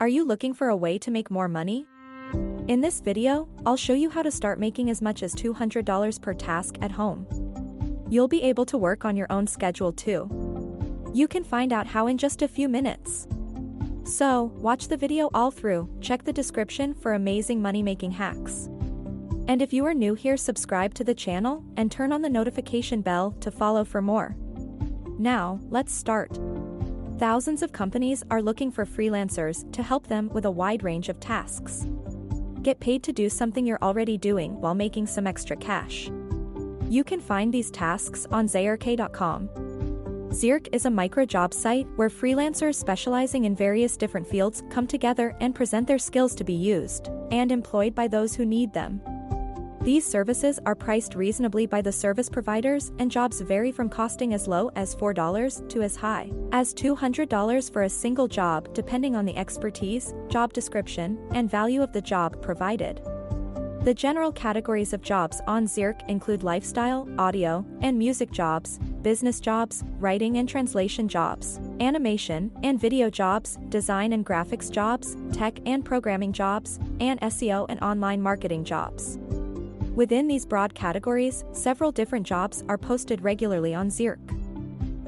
Are you looking for a way to make more money? In this video, I'll show you how to start making as much as $200 per task at home. You'll be able to work on your own schedule too. You can find out how in just a few minutes. So, watch the video all through, check the description for amazing money-making hacks. And if you are new here, subscribe to the channel and turn on the notification bell to follow for more. Now, let's start. Thousands of companies are looking for freelancers to help them with a wide range of tasks. Get paid to do something you're already doing while making some extra cash. You can find these tasks on Zirk.com. Zirk is a micro-job site where freelancers specializing in various different fields come together and present their skills to be used and employed by those who need them. These services are priced reasonably by the service providers, and jobs vary from costing as low as $4 to as high as $200 for a single job, depending on the expertise, job description, and value of the job provided. The general categories of jobs on Zirk include lifestyle, audio, and music jobs, business jobs, writing and translation jobs, animation and video jobs, design and graphics jobs, tech and programming jobs, and SEO and online marketing jobs. Within these broad categories, several different jobs are posted regularly on Zirk.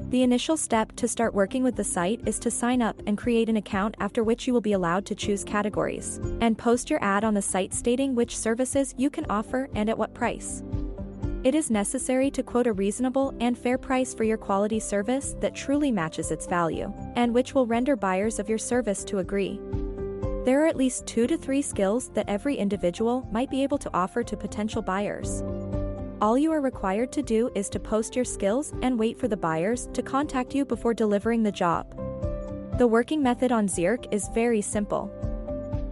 The initial step to start working with the site is to sign up and create an account, after which you will be allowed to choose categories and post your ad on the site stating which services you can offer and at what price. It is necessary to quote a reasonable and fair price for your quality service that truly matches its value, and which will render buyers of your service to agree. There are at least 2 to 3 skills that every individual might be able to offer to potential buyers. All you are required to do is to post your skills and wait for the buyers to contact you before delivering the job. The working method on Zirk is very simple.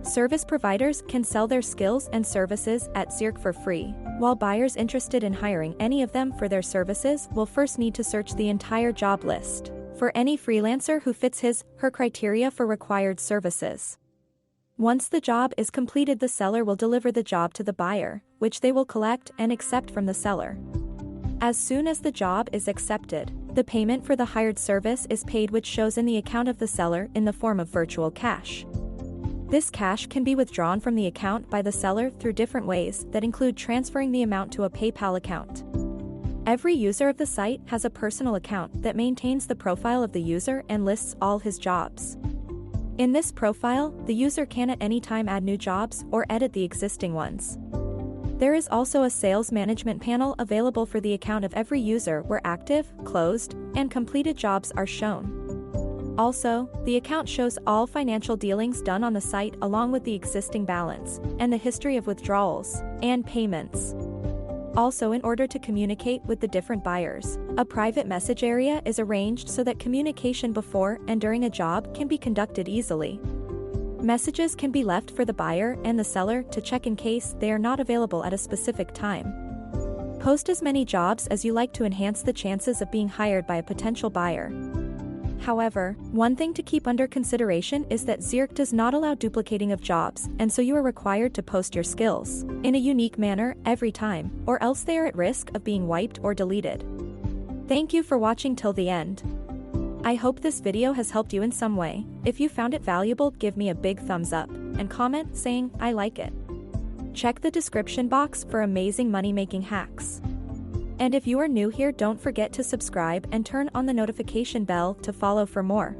Service providers can sell their skills and services at Zirk for free, while buyers interested in hiring any of them for their services will first need to search the entire job list for any freelancer who fits his/her criteria for required services. Once the job is completed, the seller will deliver the job to the buyer, which they will collect and accept from the seller. As soon as the job is accepted, the payment for the hired service is paid, which shows in the account of the seller in the form of virtual cash. This cash can be withdrawn from the account by the seller through different ways that include transferring the amount to a PayPal account. Every user of the site has a personal account that maintains the profile of the user and lists all his jobs. In this profile, the user can at any time add new jobs or edit the existing ones. There is also a sales management panel available for the account of every user where active, closed, and completed jobs are shown. Also, the account shows all financial dealings done on the site along with the existing balance and the history of withdrawals and payments. Also, in order to communicate with the different buyers, a private message area is arranged so that communication before and during a job can be conducted easily. Messages can be left for the buyer and the seller to check in case they are not available at a specific time. Post as many jobs as you like to enhance the chances of being hired by a potential buyer. However, one thing to keep under consideration is that Zirk does not allow duplicating of jobs, and so you are required to post your skills in a unique manner every time, or else they are at risk of being wiped or deleted. Thank you for watching till the end. I hope this video has helped you in some way. If you found it valuable, give me a big thumbs up and comment saying I like it. Check the description box for amazing money-making hacks. And if you are new here, don't forget to subscribe and turn on the notification bell to follow for more.